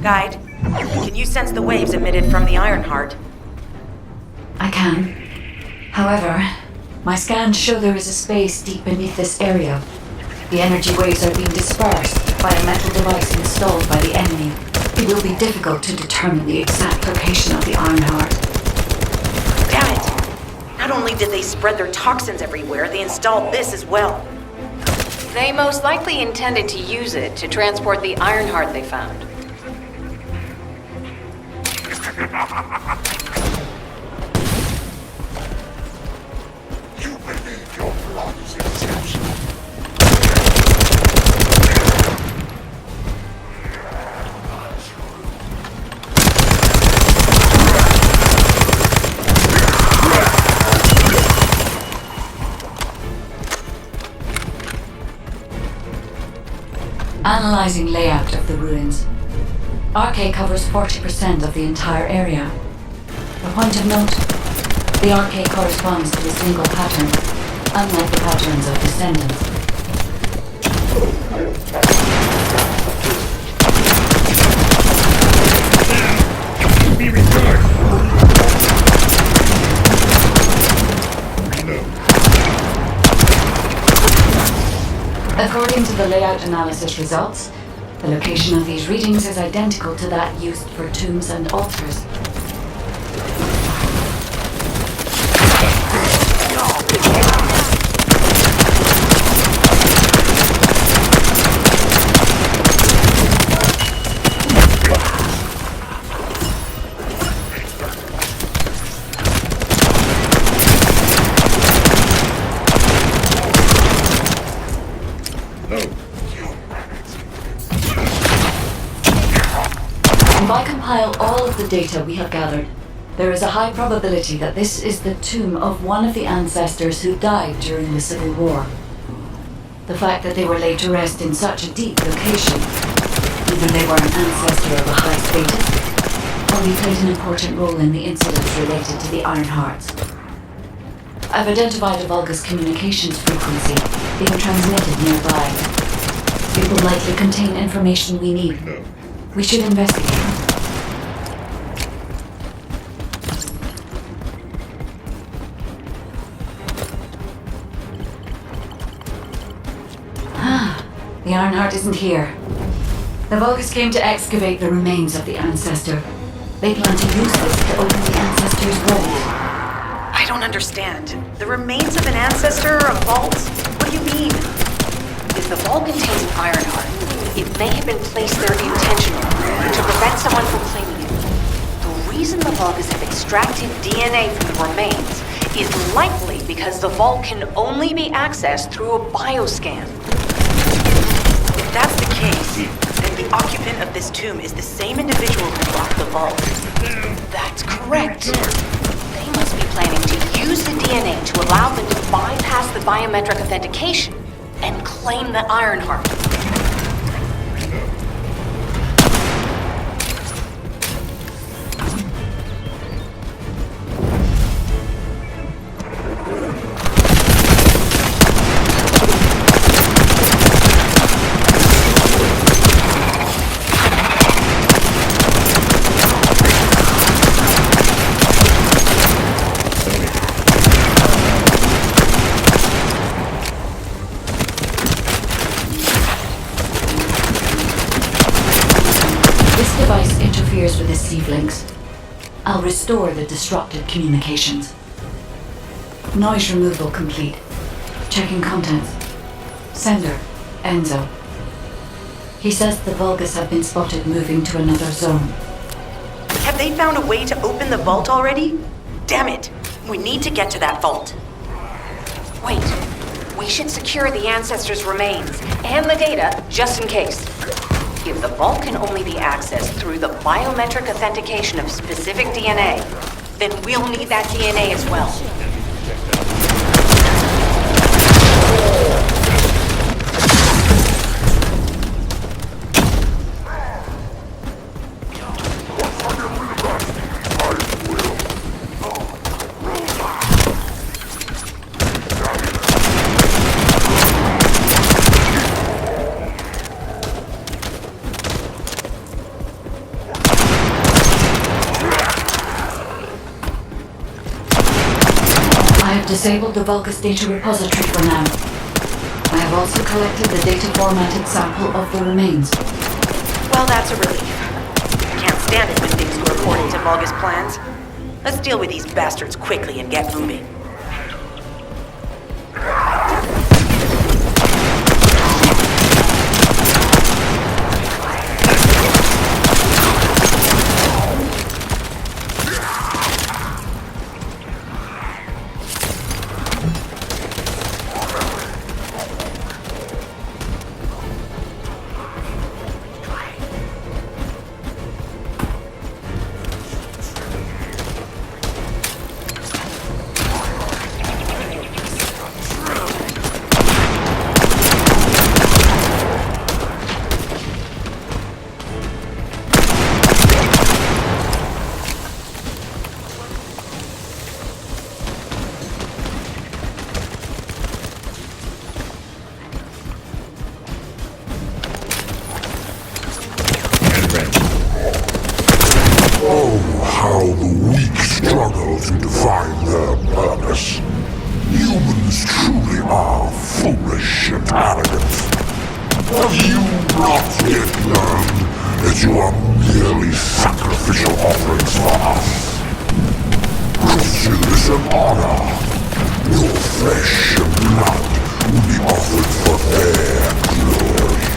Guide, can you sense the waves emitted from the Ironheart? I can. However, my scans show there is a space deep beneath this area. The energy waves are being dispersed by a metal device installed by the enemy. It will be difficult to determine the exact location of the Ironheart. Damn it! Not only did they spread their toxins everywhere, they installed this as well. They most likely intended to use it to transport the Ironheart they found. You believe your blood is exceptional. Analyzing layout of the ruins. RK covers 40% of the entire area. A point of note, the RK corresponds to a single pattern, unlike the patterns of Descendant. Be returned. According to the layout analysis results, the location of these readings is identical to that used for tombs and altars. If I compile all of the data we have gathered, there is a high probability that this is the tomb of one of the ancestors who died during the Civil War. The fact that they were laid to rest in such a deep location, even they were an ancestor of a high status, only played an important role in the incidents related to the Ironhearts. I've identified a Vulgus communications frequency being transmitted nearby. It will likely contain information we need. We should investigate. The Ironheart isn't here. The Vulgus came to excavate the remains of the ancestor. They plan to use this to open the ancestor's vault. I don't understand. The remains of an ancestor, a vault? What do you mean? If the vault contains an Ironheart, it may have been placed there intentionally to prevent someone from claiming it. The reason the Vulgus have extracted DNA from the remains is likely because the vault can only be accessed through a bioscan. If that's the case, then the occupant of this tomb is the same individual who blocked the vault. That's correct. They must be planning to use the DNA to allow them to bypass the biometric authentication and claim the Ironheart. With his Seedlings. I'll restore the disrupted communications. Noise removal complete. Checking contents. Sender, Enzo. He says the Vulgus have been spotted moving to another zone. Have they found a way to open the vault already? Damn it! We need to get to that vault. Wait. We should secure the ancestors' remains and the data just in case. If the vault can only be accessed through the biometric authentication of specific DNA, then we'll need that DNA as well. disabled the Vulgus data repository for now. I have also collected the data formatted sample of the remains. Well, that's a relief. I can't stand it when things go according to Vulgus plans. Let's deal with these bastards quickly and get moving. How the weak struggle to define their purpose. Humans truly are foolish and arrogant. Have you not yet learned that you are merely sacrificial offerings for us? Christian is an honor. Your flesh and blood will be offered for their glory.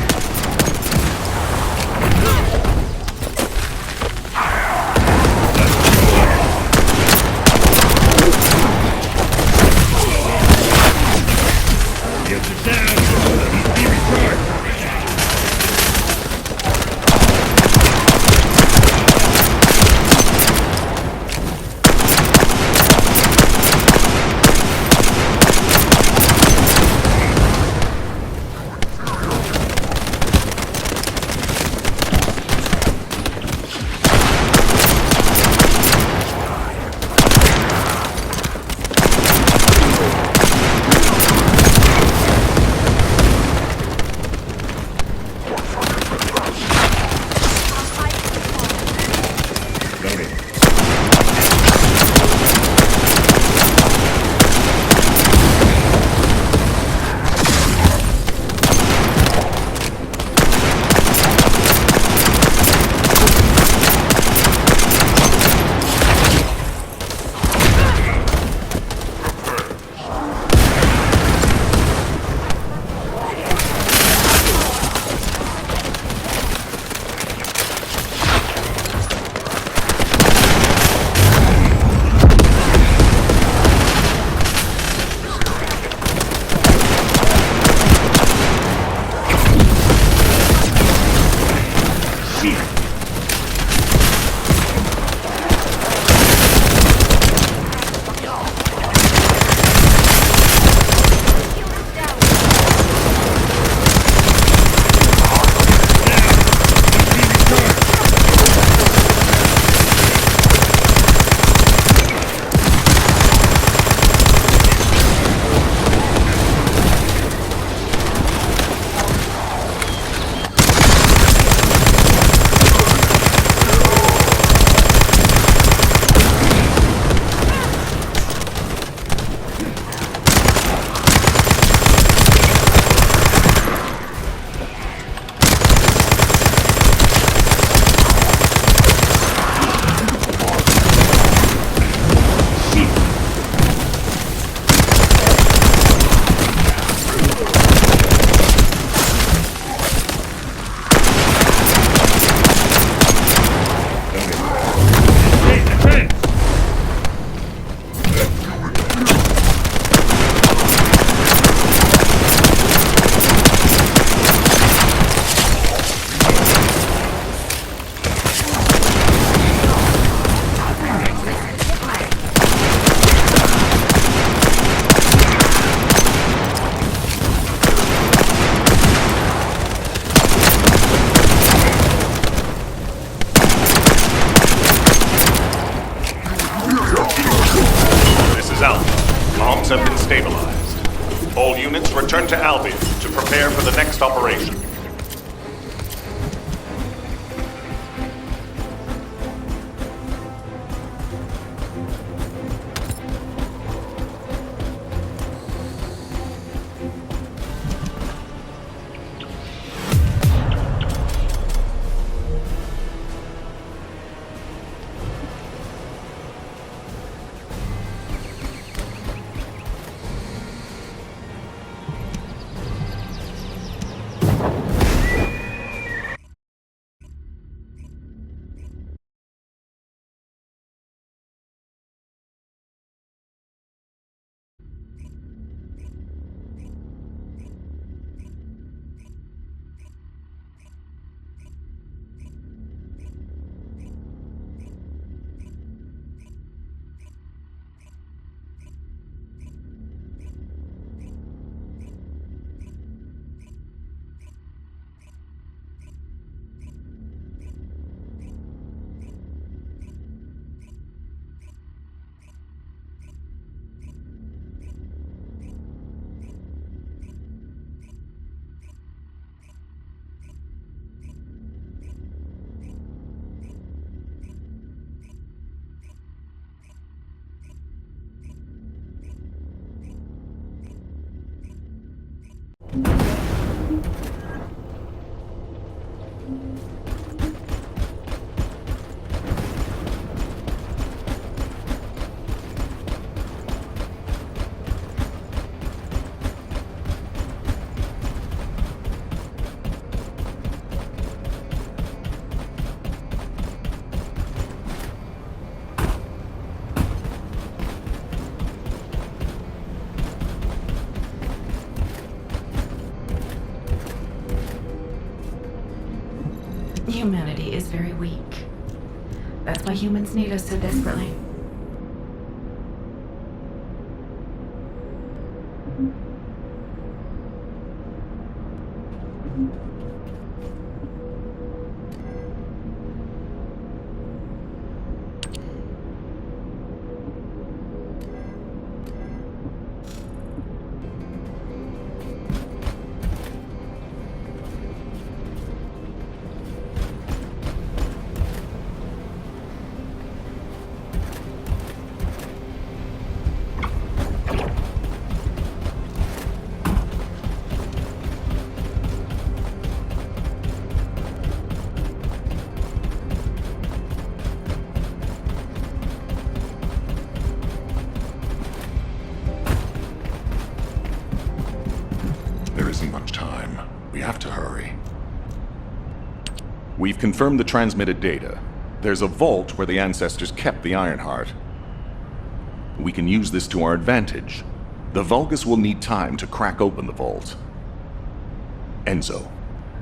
Comms have been stabilized. All units return to Albion to prepare for the next operation. very weak. That's why humans need us so desperately. There isn't much time. We have to hurry. We've confirmed the transmitted data. There's a vault where the ancestors kept the Ironheart. We can use this to our advantage. The Vulgus will need time to crack open the vault. Enzo,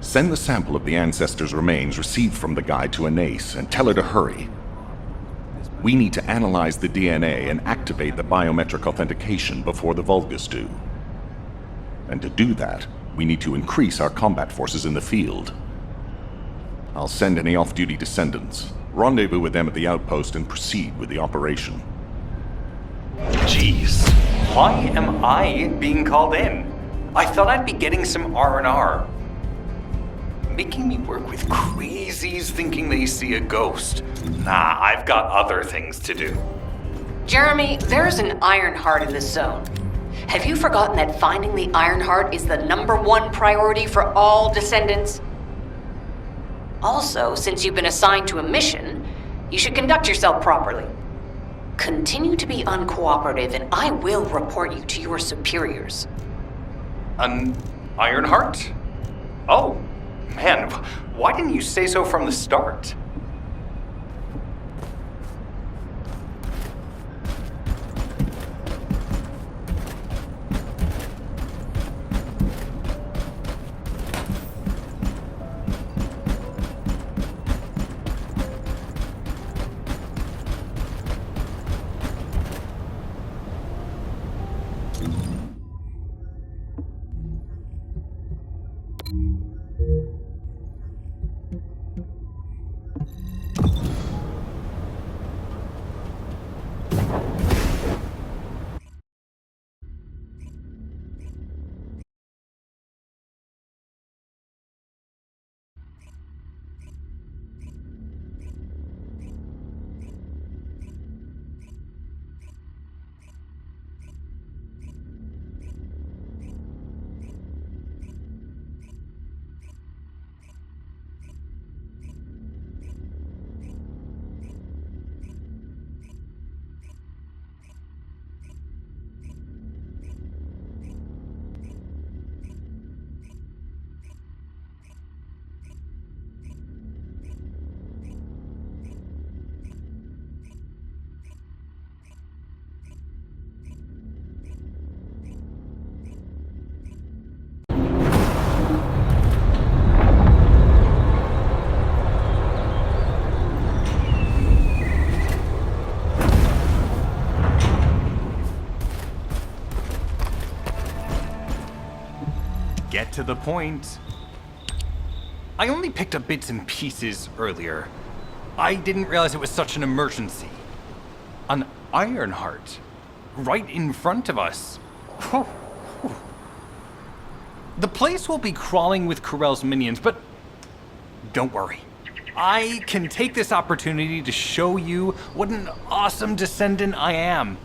send the sample of the ancestors' remains received from the guide to Anais and tell her to hurry. We need to analyze the DNA and activate the biometric authentication before the Vulgus do. And to do that, we need to increase our combat forces in the field. I'll send any off-duty descendants, rendezvous with them at the outpost, and proceed with the operation. Jeez, why am I being called in? I thought I'd be getting some R&R. Making me work with crazies thinking they see a ghost. Nah, I've got other things to do. Jeremy, there's an Ironheart in this zone. Have you forgotten that finding the Ironheart is the #1 priority for all Descendants? Also, since you've been assigned to a mission, you should conduct yourself properly. Continue to be uncooperative, and I will report you to your superiors. An Ironheart? Oh, man, why didn't you say so from the start? Get to the point. I only picked up bits and pieces earlier. I didn't realize it was such an emergency. An Ironheart. Right in front of us. The place will be crawling with Corell's minions, but don't worry. I can take this opportunity to show you what an awesome Descendant I am.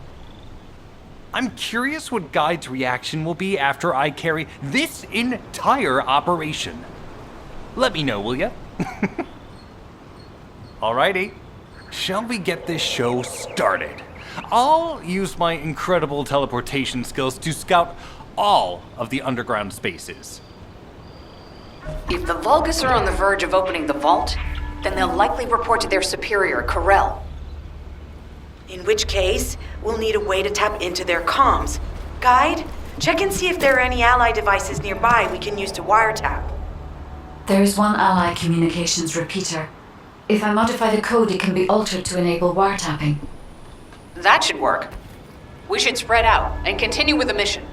I'm curious what Guide's reaction will be after I carry this entire operation. Let me know, will ya? Alrighty, shall we get this show started? I'll use my incredible teleportation skills to scout all of the underground spaces. If the Vulgus are on the verge of opening the vault, then they'll likely report to their superior, Corell. In which case, we'll need a way to tap into their comms. Guide, check and see if there are any ally devices nearby we can use to wiretap. There is one ally communications repeater. If I modify the code, it can be altered to enable wiretapping. That should work. We should spread out and continue with the mission.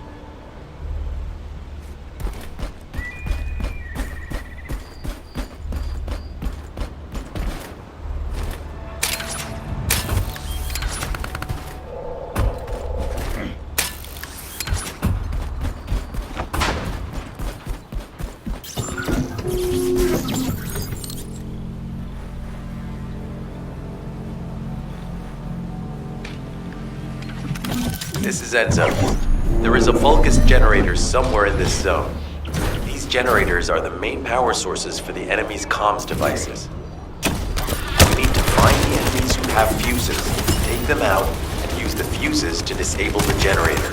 This is Enzo. There is a Vulgus generator somewhere in this zone. These generators are the main power sources for the enemy's comms devices. We need to find the enemies who have fuses, take them out, and use the fuses to disable the generator.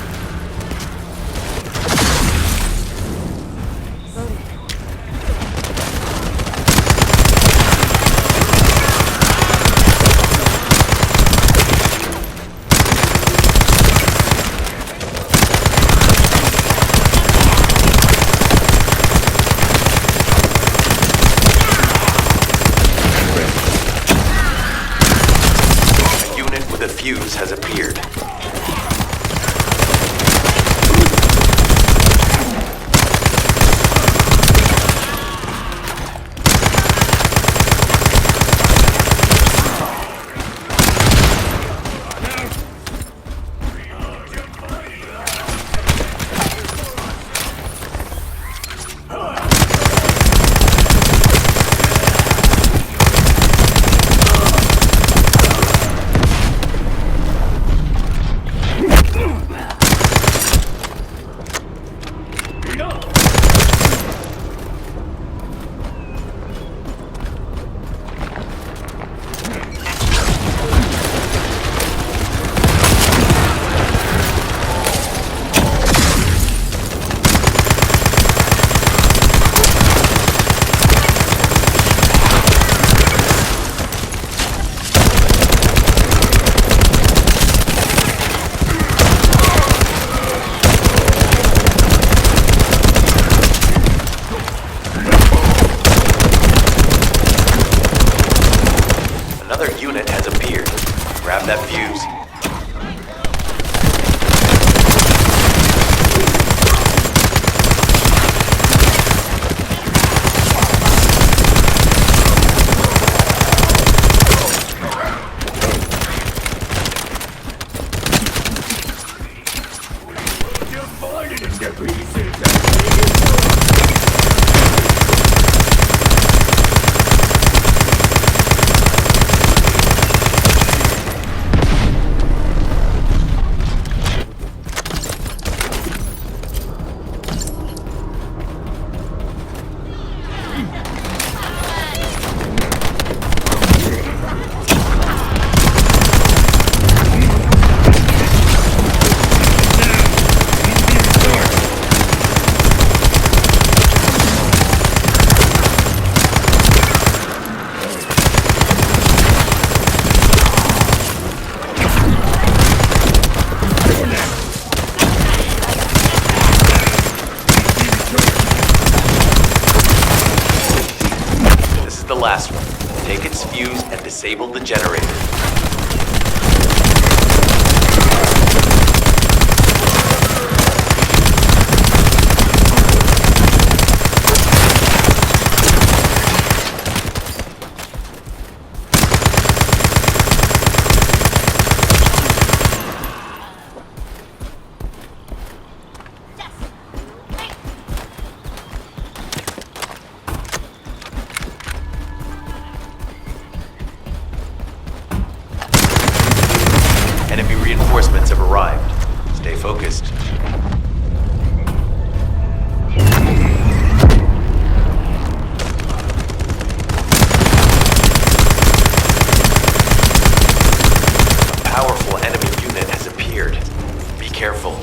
The fuse has appeared. Unit has appeared. Grab that fuse. The last one. Take its fuse and disable the generator. Enemy reinforcements have arrived. Stay focused. A powerful enemy unit has appeared. Be careful.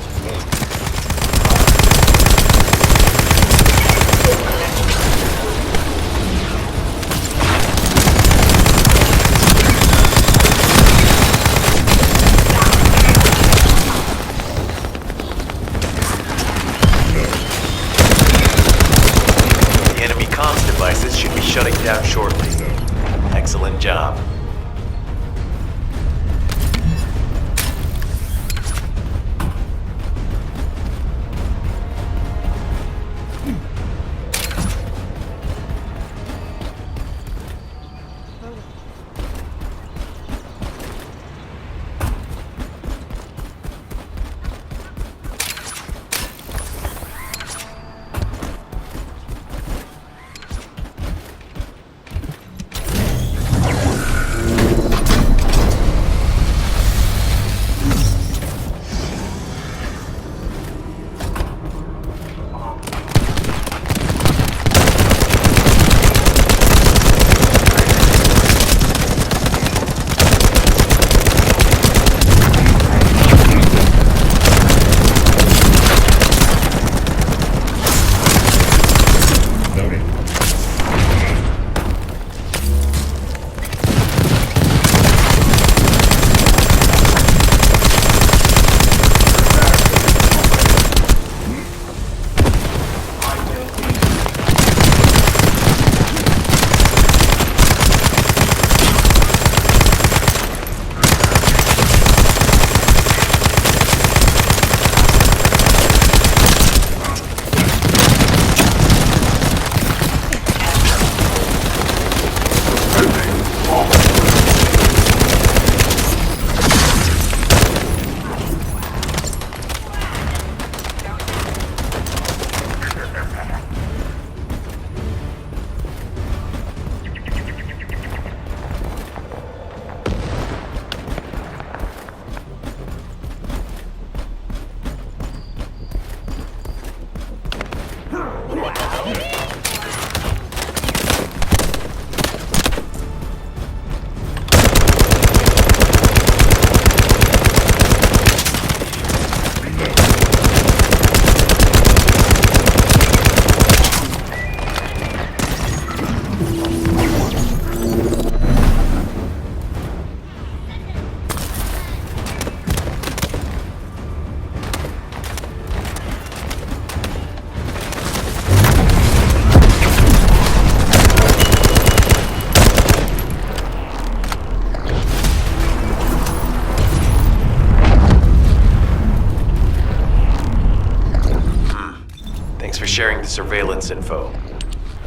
sharing the surveillance info.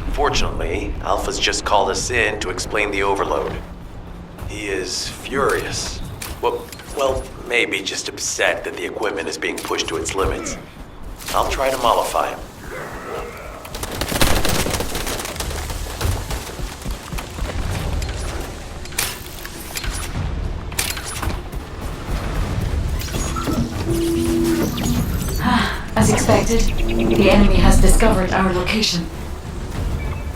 Unfortunately, Alpha's just called us in to explain the overload. He is furious. Well, maybe just upset that the equipment is being pushed to its limits. I'll try to mollify him. As expected, the enemy has discovered our location.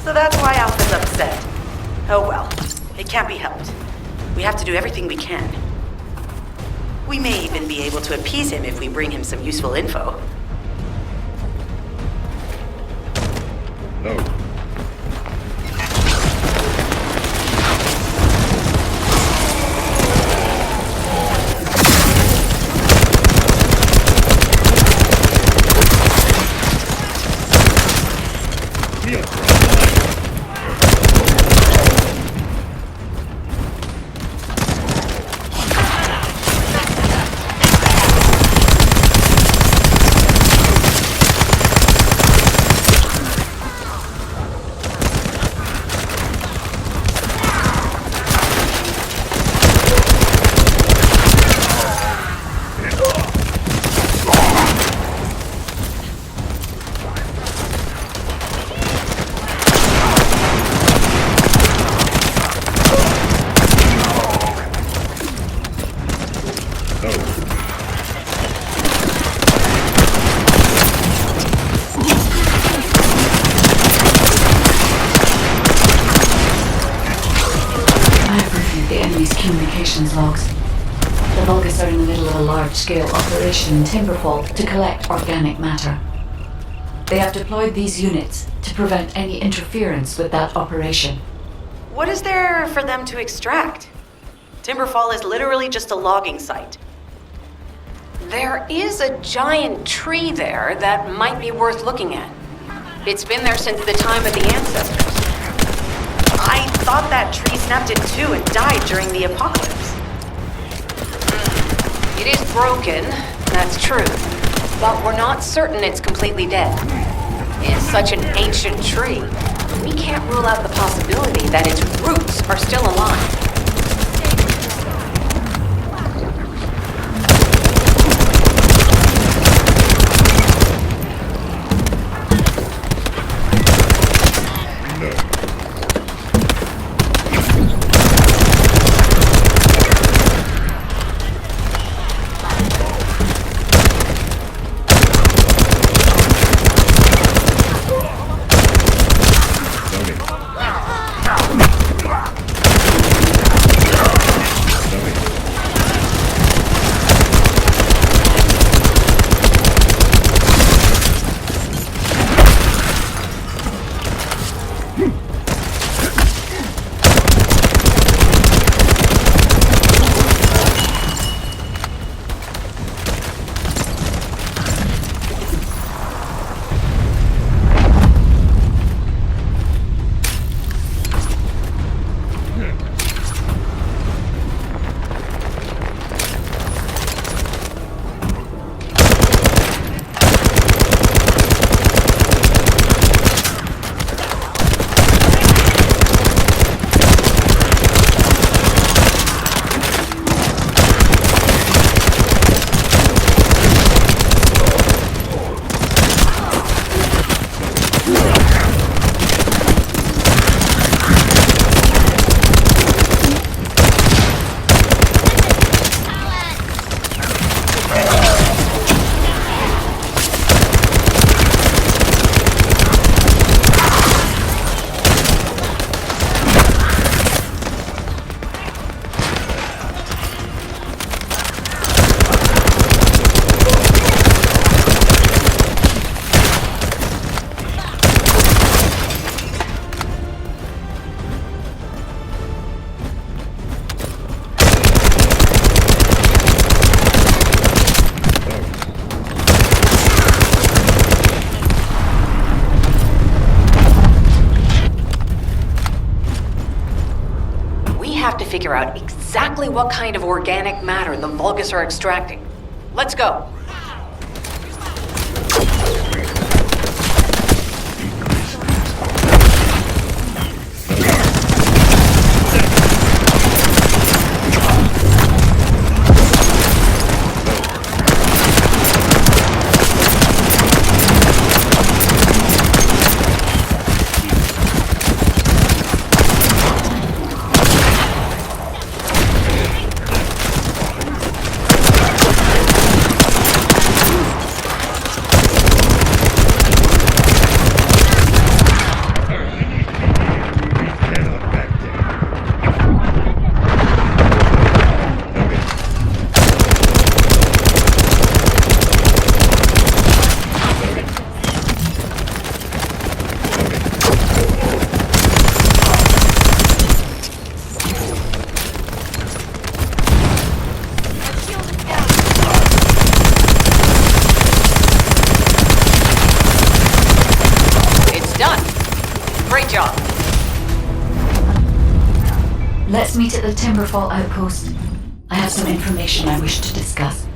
So that's why Alpha's upset. Oh well, it can't be helped. We have to do everything we can. We may even be able to appease him if we bring him some useful info. Oh. Communications logs. The Vulgus are in the middle of a large-scale operation in Timberfall to collect organic matter. They have deployed these units to prevent any interference with that operation. What is there for them to extract? Timberfall is literally just a logging site. There is a giant tree there that might be worth looking at. It's been there since the time of the ancestors. I thought that tree snapped in two and died during the apocalypse. It is broken, that's true, but we're not certain it's completely dead. It's such an ancient tree, we can't rule out the possibility that its roots are still alive. Figure out exactly what kind of organic matter the Vulgus are extracting. Let's go. Let's meet at the Timberfall outpost. I have some information I wish to discuss.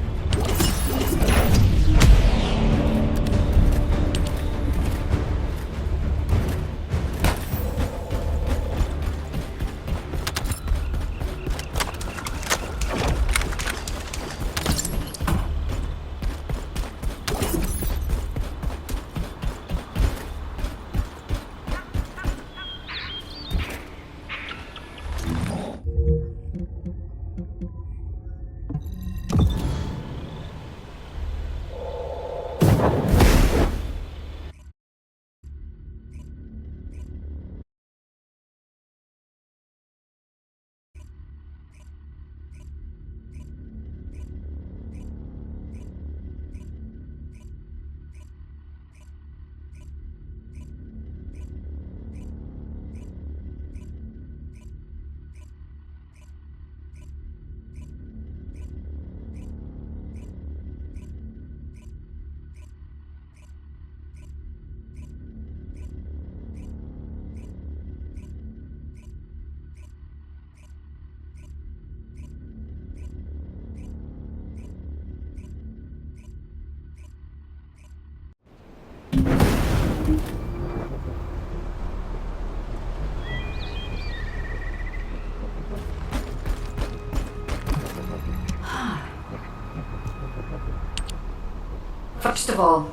First of all,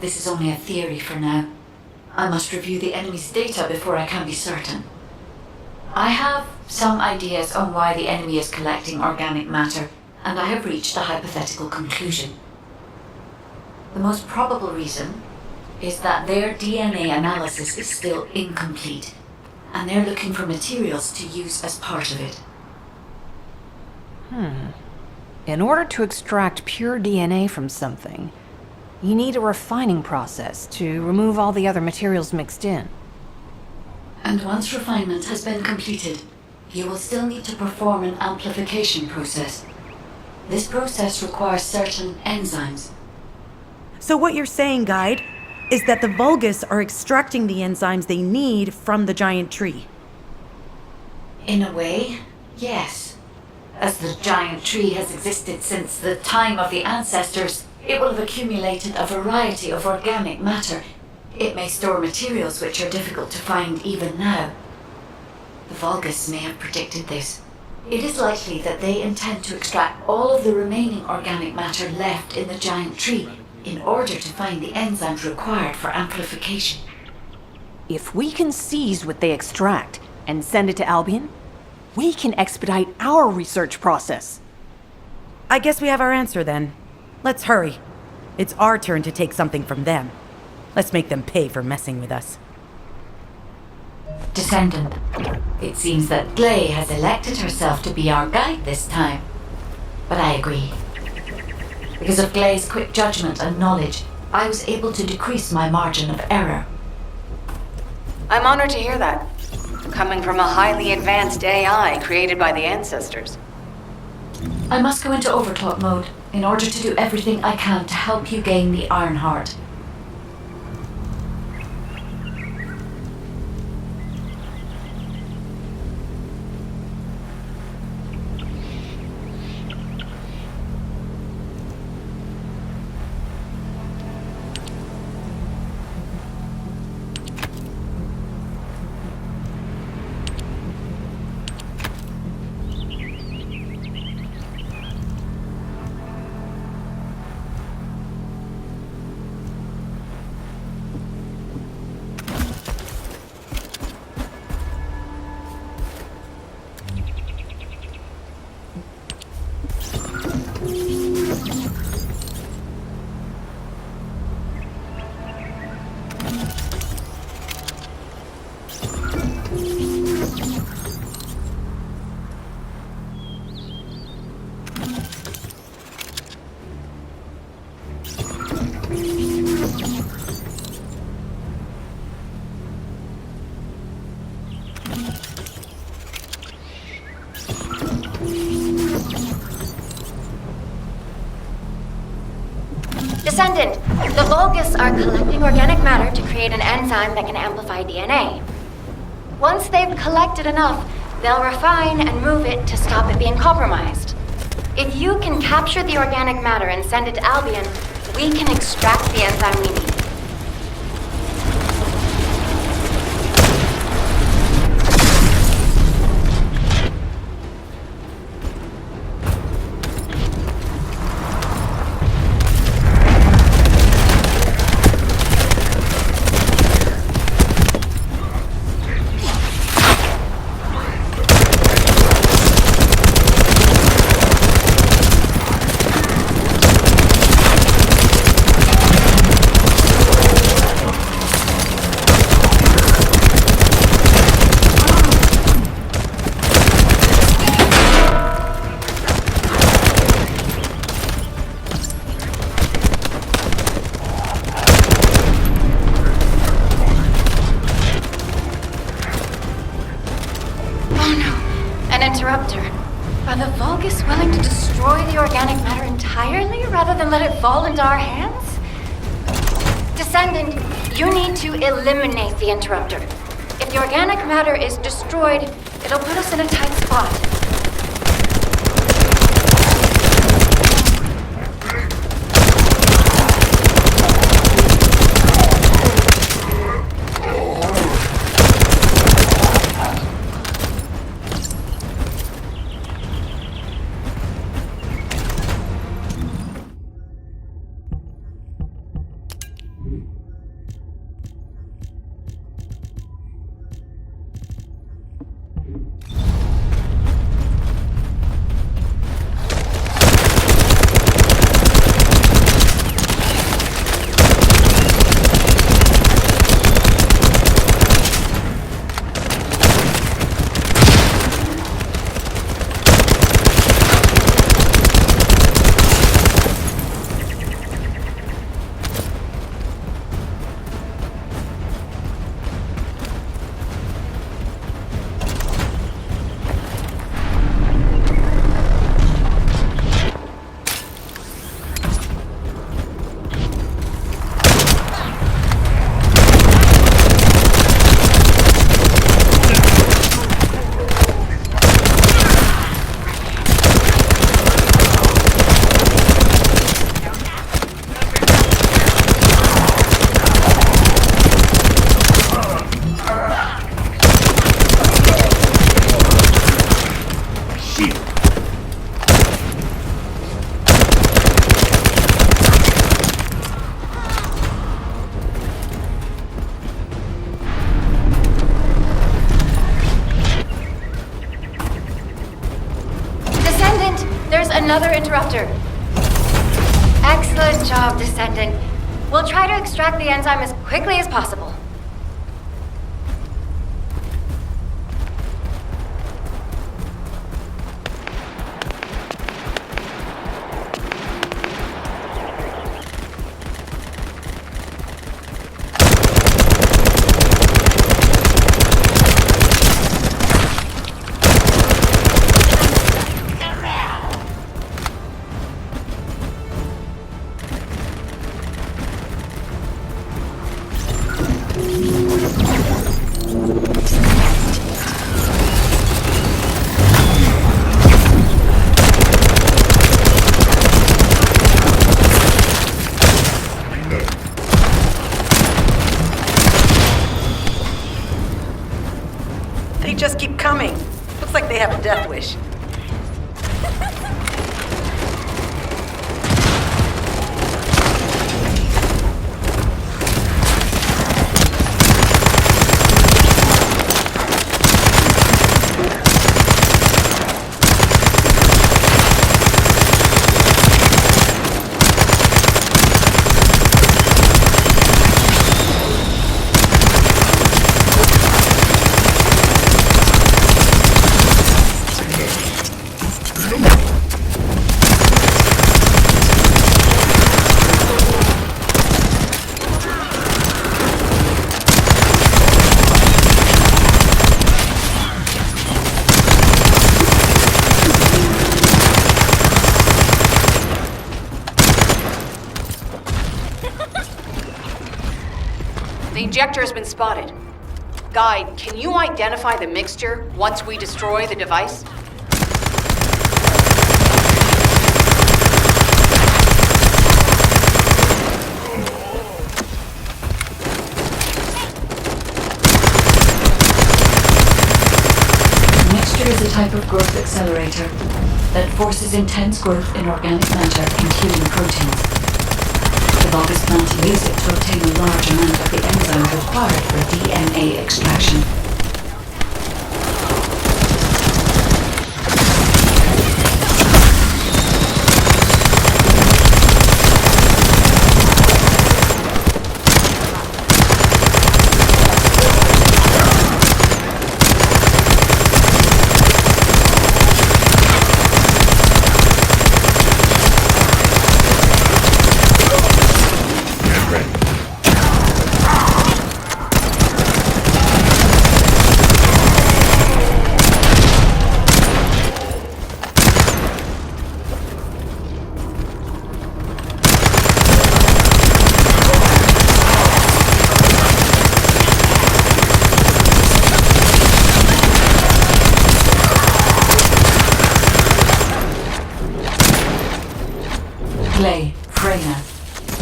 this is only a theory for now. I must review the enemy's data before I can be certain. I have some ideas on why the enemy is collecting organic matter, and I have reached a hypothetical conclusion. The most probable reason is that their DNA analysis is still incomplete, and they're looking for materials to use as part of it. In order to extract pure DNA from something, you need a refining process to remove all the other materials mixed in. And once refinement has been completed, you will still need to perform an amplification process. This process requires certain enzymes. So what you're saying, Guide, is that the Vulgus are extracting the enzymes they need from the giant tree. In a way, yes. As the giant tree has existed since the time of the ancestors, it will have accumulated a variety of organic matter. It may store materials which are difficult to find even now. The Vulgus may have predicted this. It is likely that they intend to extract all of the remaining organic matter left in the giant tree in order to find the enzymes required for amplification. If we can seize what they extract and send it to Albion, we can expedite our research process. I guess we have our answer then. Let's hurry. It's our turn to take something from them. Let's make them pay for messing with us. Descendant, it seems that Gley has elected herself to be our guide this time. But I agree. Because of Gley's quick judgment and knowledge, I was able to decrease my margin of error. I'm honored to hear that. Coming from a highly advanced AI created by the ancestors. I must go into overtalk mode in order to do everything I can to help you gain the Iron Heart. Descendant, the Vulgus are collecting organic matter to create an enzyme that can amplify DNA. Once they've collected enough, They'll refine and move it to stop it being compromised. If you can capture the organic matter and send it to Albion, we can extract the enzyme we need. Interrupter. Are the Vulgus willing to destroy the organic matter entirely rather than let it fall into our hands? Descendant, you need to eliminate the interrupter. If the organic matter is destroyed, it'll put us in a tight spot. Another interrupter. Excellent job, Descendant. We'll try to extract the enzyme as quickly as possible. They just keep coming. Looks like they have a death wish. The injector has been spotted. Guide, can you identify the mixture once we destroy the device? Mixture is a type of growth accelerator that forces intense growth in organic matter, including proteins. The Vulgus plan to use it to obtain a large amount of the enzyme required for DNA extraction.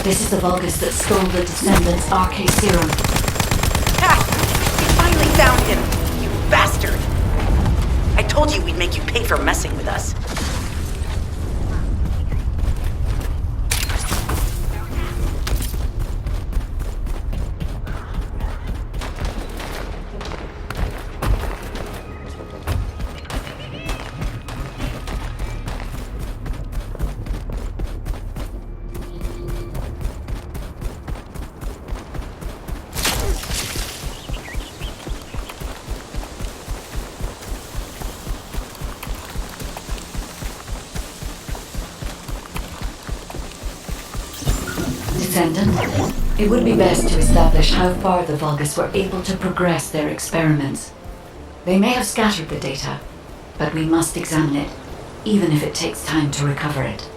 This is the Vulgus that stole the Descendant's RK serum. Ha! We finally found him, you bastard! I told you we'd make you pay for messing with us. Descendant, it would be best to establish how far the Vulgus were able to progress their experiments. They may have scattered the data, but we must examine it, even if it takes time to recover it.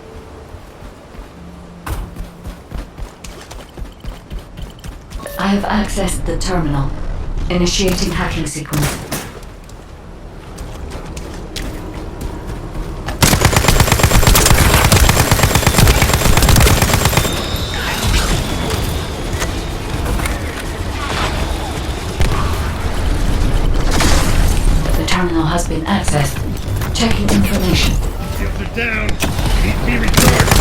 I have accessed the terminal, initiating hacking sequence. Terminal has been accessed. Checking information. Ships are down. Need to be recharged.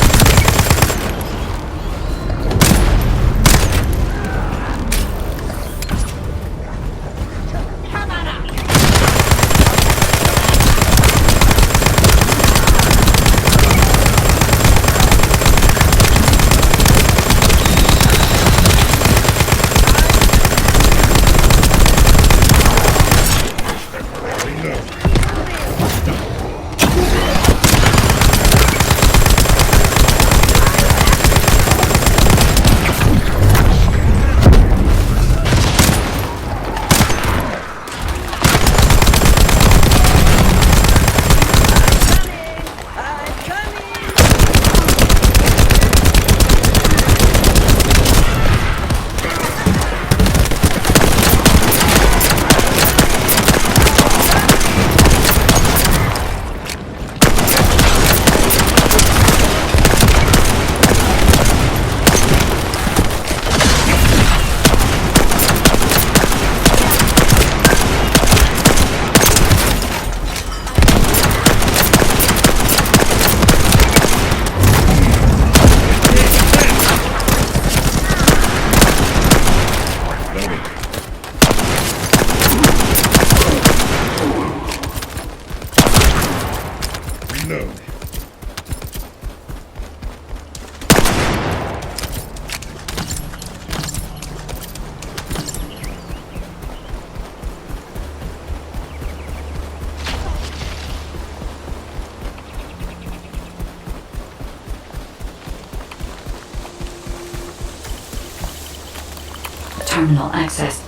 Terminal accessed.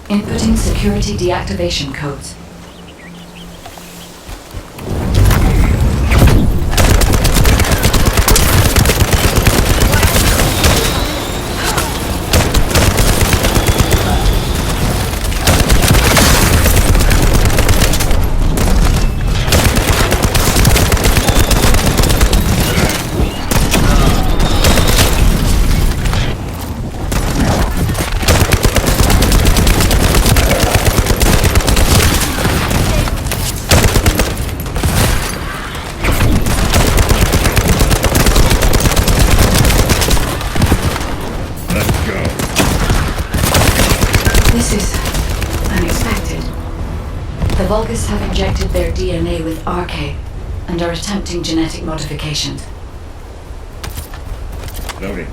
Inputting security deactivation codes. Vulgus have injected their DNA with RK and are attempting genetic modifications. Loading.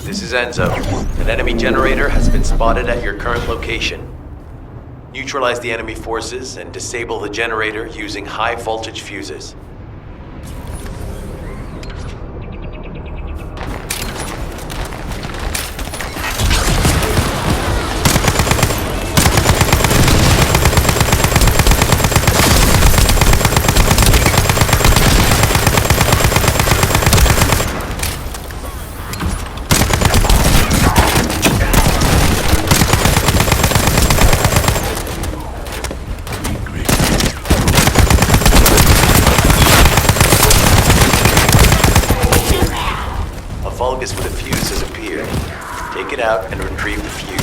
This is Enzo. An enemy generator has been spotted at your current location. Neutralize the enemy forces and disable the generator using high voltage fuses. Vulgus with a fuse has appeared. Take it out and retrieve the fuse.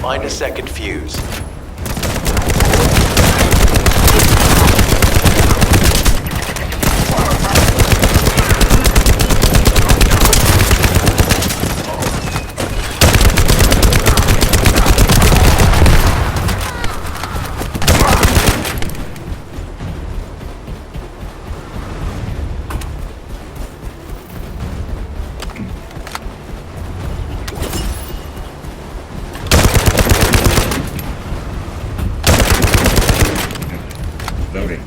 Find a second fuse. Loading.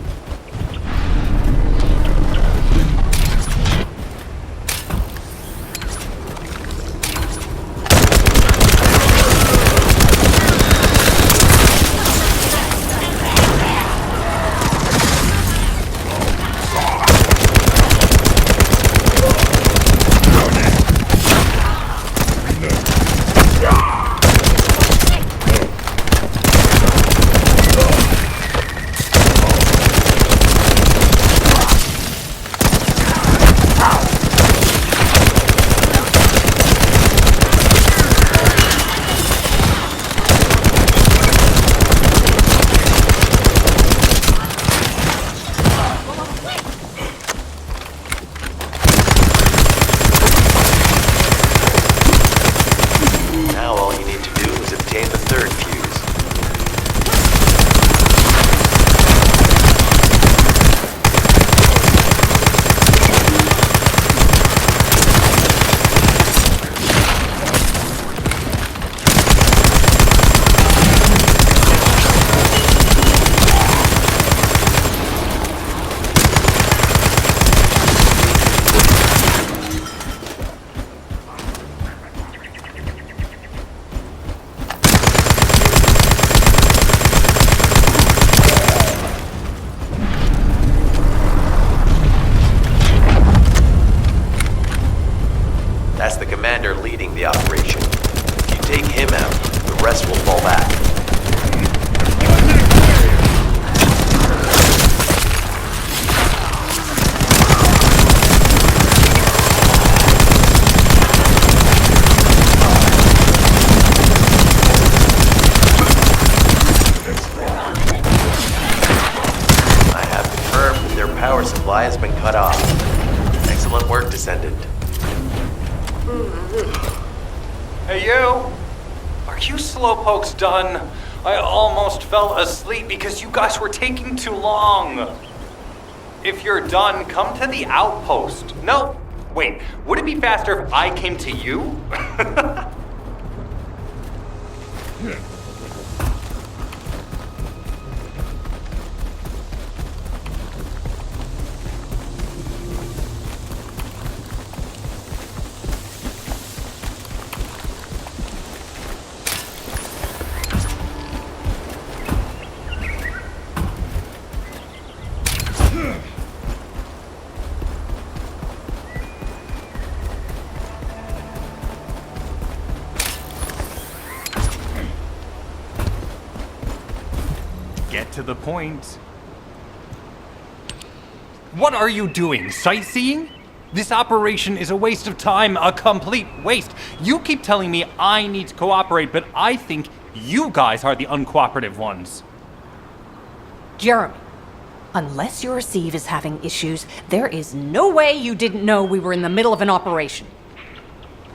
power supply has been cut off. Excellent work, Descendant. Hey, you! Are you slowpokes done? I almost fell asleep because you guys were taking too long. If you're done, come to the outpost. No, wait, would it be faster if I came to you? Get to the point. What are you doing? Sightseeing? This operation is a waste of time, a complete waste. You keep telling me I need to cooperate, but I think you guys are the uncooperative ones. Jeremy, unless your receive is having issues, there is no way you didn't know we were in the middle of an operation.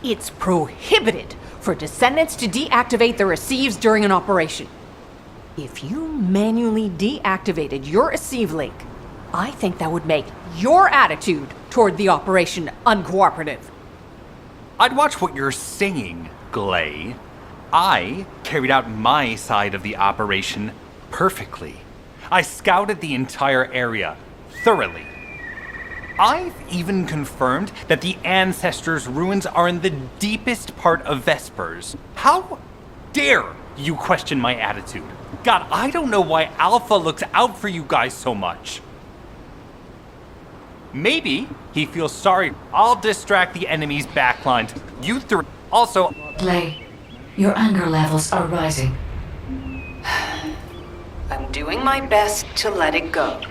It's prohibited for Descendants to deactivate the receives during an operation. If you manually deactivated your receive link, I think that would make your attitude toward the operation uncooperative. I'd watch what you're saying, Glay. I carried out my side of the operation perfectly. I scouted the entire area thoroughly. I've even confirmed that the Ancestors' ruins are in the deepest part of Vespers. How dare you question my attitude? God, I don't know why Alpha looks out for you guys so much. Maybe he feels sorry. I'll distract the enemy's backlines. You three. Also, Glay, your anger levels are rising. I'm doing my best to let it go.